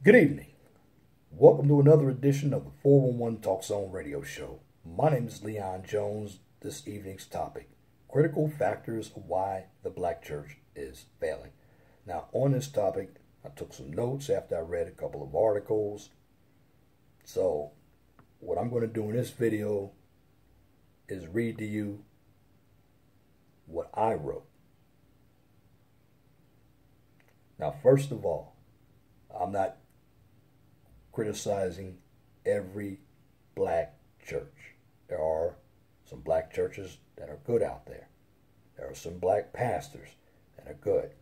Good evening. Welcome to another edition of the 411 Talk Zone radio show. My name is Leon Jones. This evening's topic, critical factors of why the black church is failing. Now, on this topic, I took some notes after I read a couple of articles. So, what I'm going to do in this video is read to you what I wrote. Now, first of all, I'm not criticizing every black church. There are some black churches that are good out there. There are some black pastors that are good.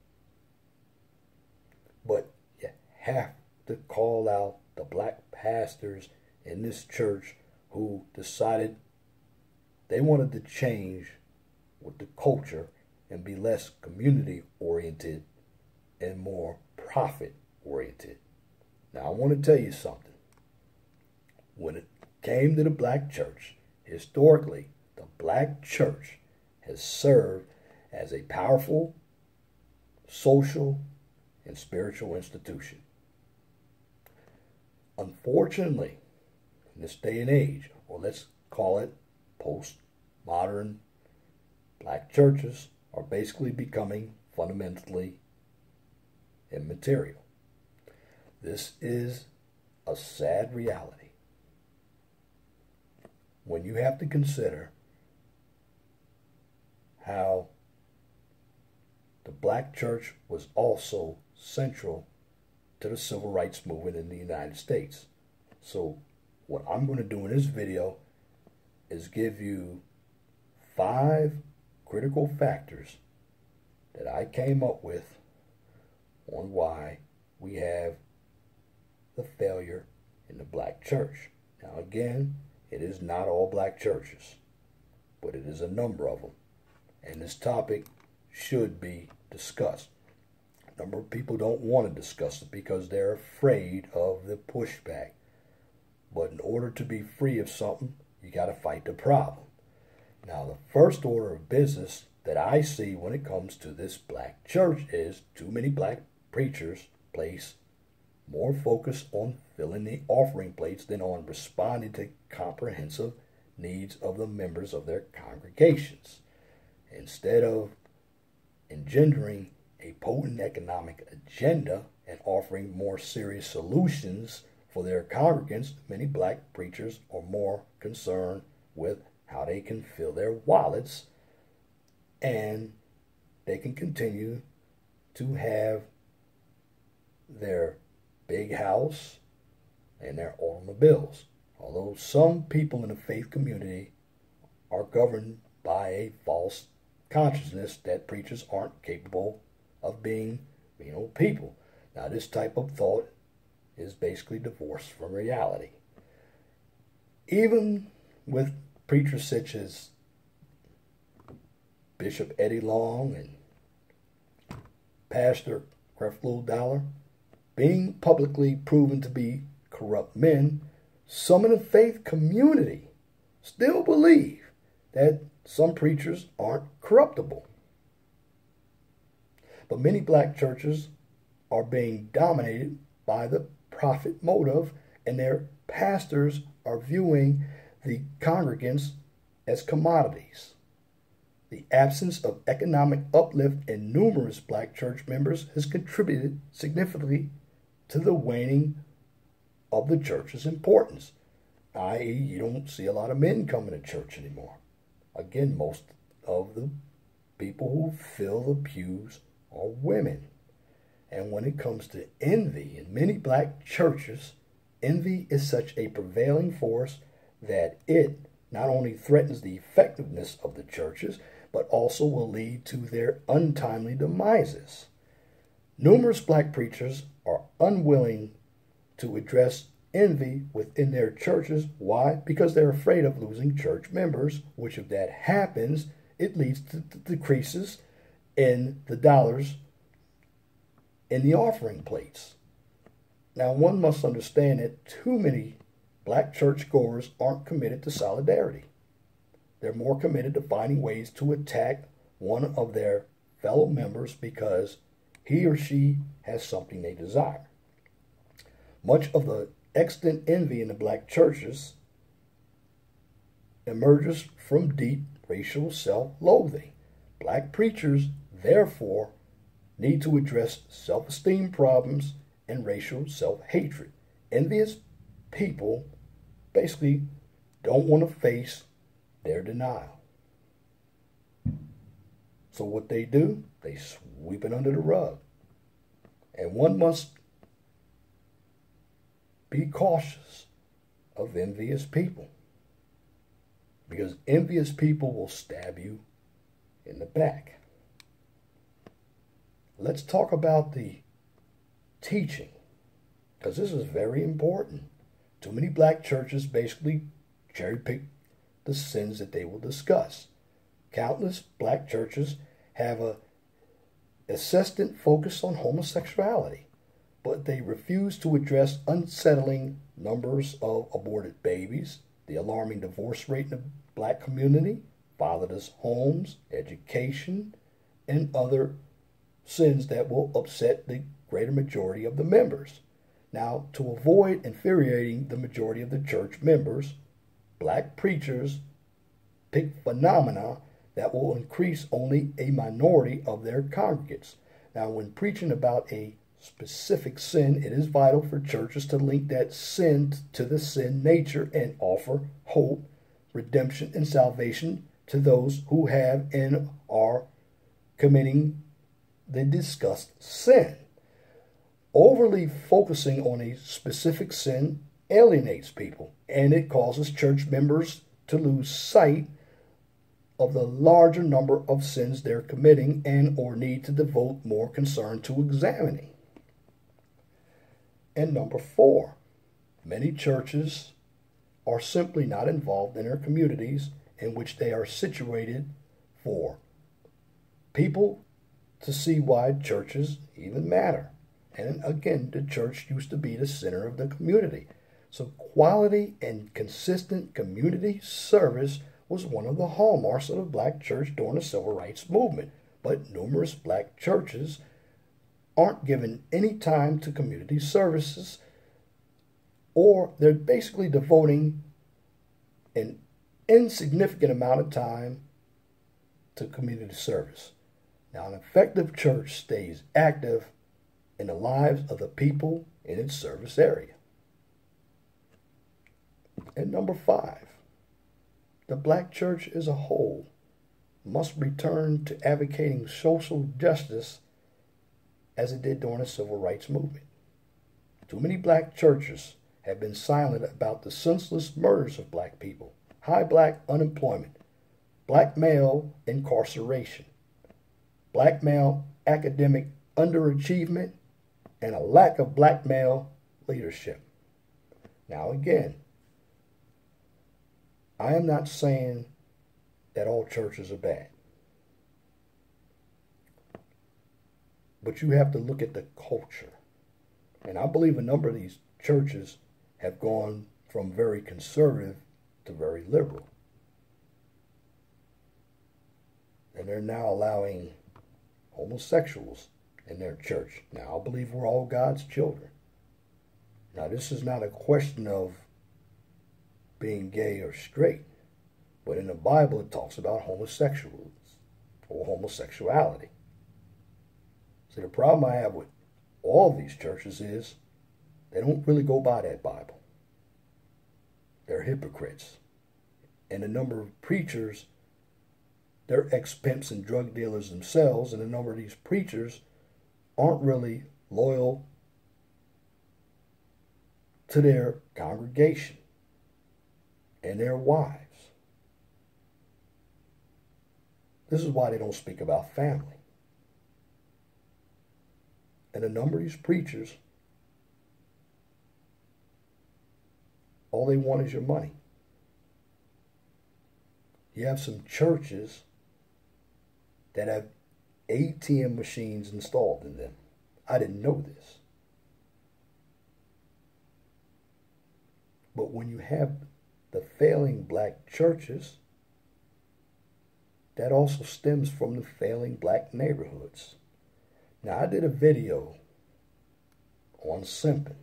But you have to call out the black pastors in this church who decided they wanted to change with the culture and be less community oriented and more profit oriented. Now, I want to tell you something. When it came to the black church, historically, the black church has served as a powerful social and spiritual institution. Unfortunately, in this day and age, or let's call it postmodern, black churches are basically becoming fundamentally immaterial. This is a sad reality when you have to consider how the black church was also central to the civil rights movement in the United States. So what I'm going to do in this video is give you 5 critical factors that I came up with on why we have the failure in the black church. Now again, it is not all black churches, but it is a number of them. And this topic should be discussed. A number of people don't want to discuss it because they're afraid of the pushback. But in order to be free of something, you got to fight the problem. Now, the first order of business that I see when it comes to this black church is too many black preachers place more focus on filling the offering plates than on responding to comprehensive needs of the members of their congregations. Instead of engendering a potent economic agenda and offering more serious solutions for their congregants, many black preachers are more concerned with how they can fill their wallets and they can continue to have their big house and their automobiles. Although some people in the faith community are governed by a false consciousness that preachers aren't capable of being people. Now, this type of thought is basically divorced from reality. Even with preachers such as Bishop Eddie Long and Pastor Creflo Dollar being publicly proven to be corrupt men, some in the faith community still believe that some preachers aren't corruptible. But many black churches are being dominated by the profit motive, and their pastors are viewing the congregants as commodities. The absence of economic uplift in numerous black church members has contributed significantly to the waning of the church's importance, i.e., you don't see a lot of men coming to church anymore. Again, most of the people who fill the pews are women. And when it comes to envy, in many black churches, envy is such a prevailing force that it not only threatens the effectiveness of the churches, but also will lead to their untimely demises. Numerous black preachers are unwilling to address envy within their churches. Why? Because they're afraid of losing church members, which if that happens, it leads to decreases in the dollars in the offering plates. Now, one must understand that too many black churchgoers aren't committed to solidarity. They're more committed to finding ways to attack one of their fellow members because he or she has something they desire. Much of the extant envy in the black churches emerges from deep racial self-loathing. Black preachers, therefore, need to address self-esteem problems and racial self-hatred. Envious people basically don't want to face their denial. So what they do, they sweep it under the rug. And one must be cautious of envious people, because envious people will stab you in the back. Let's talk about the teaching, because this is very important. Too many black churches basically cherry pick the sins that they will discuss. Countless black churches have a insistent focus on homosexuality, but they refuse to address unsettling numbers of aborted babies, the alarming divorce rate in the black community, fatherless homes, education, and other sins that will upset the greater majority of the members. Now, to avoid infuriating the majority of the church members, black preachers pick phenomena that will increase only a minority of their congregants. Now, when preaching about a specific sin, it is vital for churches to link that sin to the sin nature and offer hope, redemption, and salvation to those who have and are committing the discussed sin. Overly focusing on a specific sin alienates people, and it causes church members to lose sight of the larger number of sins they're committing and or need to devote more concern to examining. And number 4, many churches are simply not involved in their communities in which they are situated for people to see why churches even matter. And again, the church used to be the center of the community. So quality and consistent community service was one of the hallmarks of the black church during the civil rights movement. But numerous black churches aren't given any time to community services, or they're basically devoting an insignificant amount of time to community service. Now, an effective church stays active in the lives of the people in its service area. And number 5, the black church as a whole must return to advocating social justice as it did during the civil rights movement. Too many black churches have been silent about the senseless murders of black people, high black unemployment, black male incarceration, black male academic underachievement, and a lack of black male leadership. Now again, I am not saying that all churches are bad, but you have to look at the culture. And I believe a number of these churches have gone from very conservative to very liberal. And they're now allowing homosexuals in their church. Now, I believe we're all God's children. Now, this is not a question of being gay or straight, but in the Bible it talks about homosexuals or homosexuality. See, the problem I have with all these churches is they don't really go by that Bible. They're hypocrites. And a number of preachers, they're ex-pimps and drug dealers themselves, and a number of these preachers aren't really loyal to their congregation and their wives. This is why they don't speak about family. And a number of these preachers, all they want is your money. You have some churches that have ATM machines installed in them. I didn't know this. But when you have the failing black churches, that also stems from the failing black neighborhoods. Now, I did a video on simping.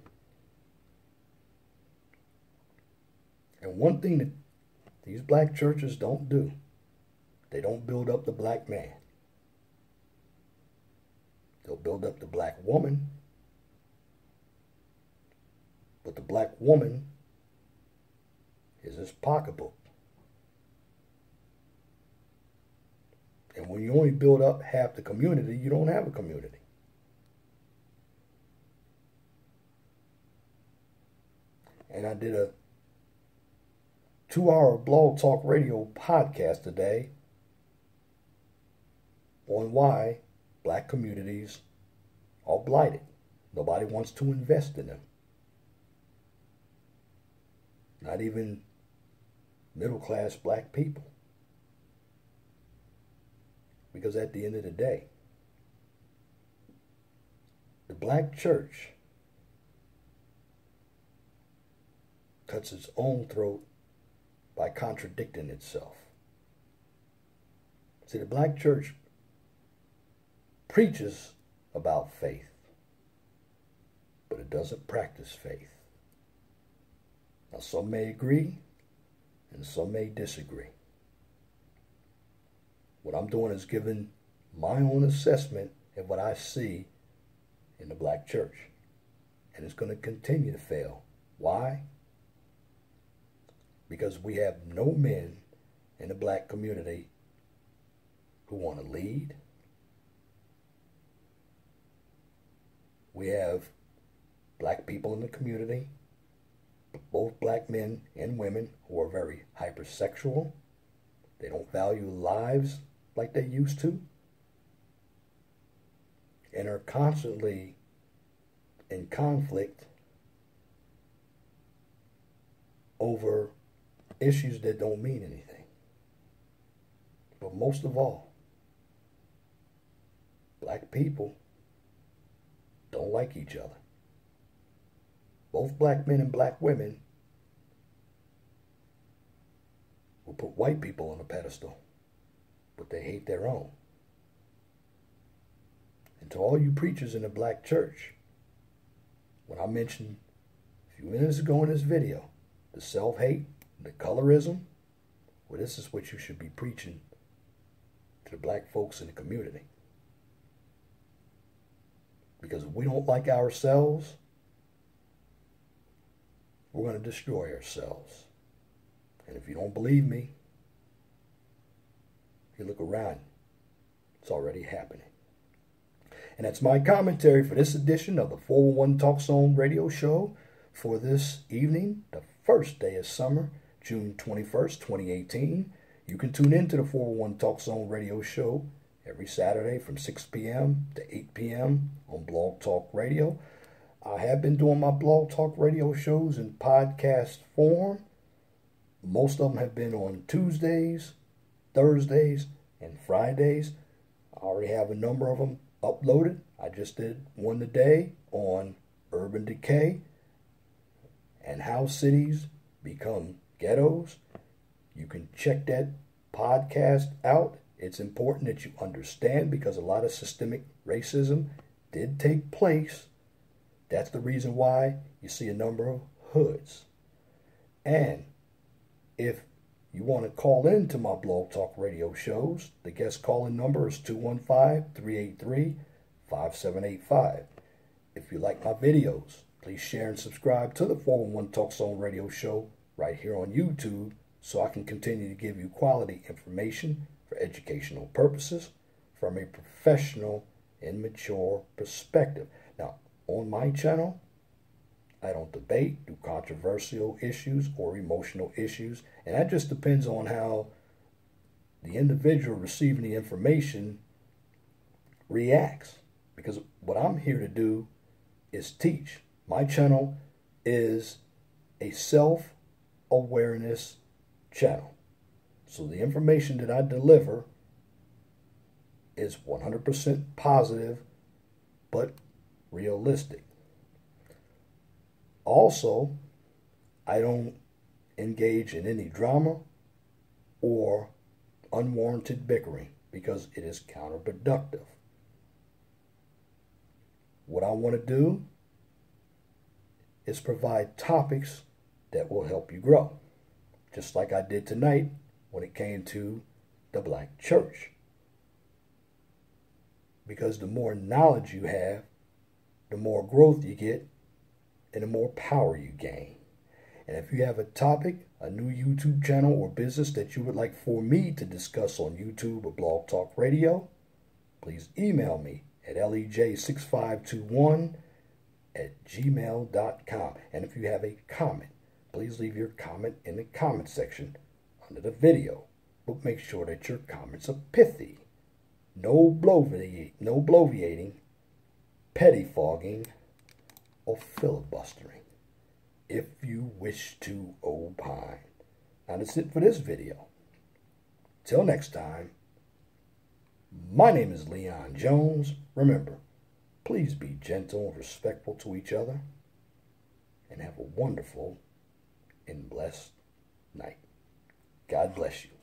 And one thing that these black churches don't do, they don't build up the black man. They'll build up the black woman, but the black woman is his pocketbook. And when you only build up half the community, you don't have a community. And I did a 2-hour Blog Talk Radio podcast today on why black communities are blighted. Nobody wants to invest in them. Not even middle-class black people. Because at the end of the day, the black church cuts its own throat by contradicting itself. See, the black church preaches about faith, but it doesn't practice faith. Now, some may agree, and some may disagree. What I'm doing is giving my own assessment of what I see in the black church. And it's going to continue to fail. Why? Because we have no men in the black community who want to lead. We have black people in the community, both black men and women, who are very hypersexual. They don't value lives like they used to, and are constantly in conflict over issues that don't mean anything. But most of all, black people don't like each other. Both black men and black women will put white people on a pedestal, but they hate their own. And to all you preachers in the black church, when I mentioned a few minutes ago in this video, the self-hate, the colorism, well, this is what you should be preaching to the black folks in the community. Because if we don't like ourselves, we're going to destroy ourselves. And if you don't believe me, you look around. It's already happening. And that's my commentary for this edition of the 411 Talk Zone radio show for this evening, the first day of summer, June 21st, 2018. You can tune in to the 411 Talk Zone radio show every Saturday from 6 p.m. to 8 p.m. on Blog Talk Radio. I have been doing my Blog Talk Radio shows in podcast form. Most of them have been on Tuesdays, Thursdays, and Fridays. I already have a number of them uploaded. I just did one today on urban decay and how cities become ghettos. You can check that podcast out. It's important that you understand, because a lot of systemic racism did take place. That's the reason why you see a number of hoods. And if you want to call in to my Blog Talk Radio shows, the guest calling number is 215-383-5785. If you like my videos, please share and subscribe to the 411 Talk Zone radio show right here on YouTube, so I can continue to give you quality information for educational purposes from a professional and mature perspective. Now, on my channel, I don't debate, do controversial issues or emotional issues, and that just depends on how the individual receiving the information reacts. Because what I'm here to do is teach. My channel is a self-awareness channel. So the information that I deliver is 100% positive, but realistic. Also, I don't engage in any drama or unwarranted bickering, because it is counterproductive. What I want to do is provide topics that will help you grow. just like I did tonight when it came to the black church. Because the more knowledge you have, the more growth you get, and the more power you gain. And if you have a topic, a new YouTube channel, or business that you would like for me to discuss on YouTube or Blog Talk Radio, please email me at lej6521@gmail.com. And if you have a comment, please leave your comment in the comment section under the video. But make sure that your comments are pithy. No bloviating, pettifogging, or filibustering. If you wish to opine. Now that's it for this video. Till next time, my name is Leon Jones. Remember, please be gentle and respectful to each other, and have a wonderful and blessed night. God bless you.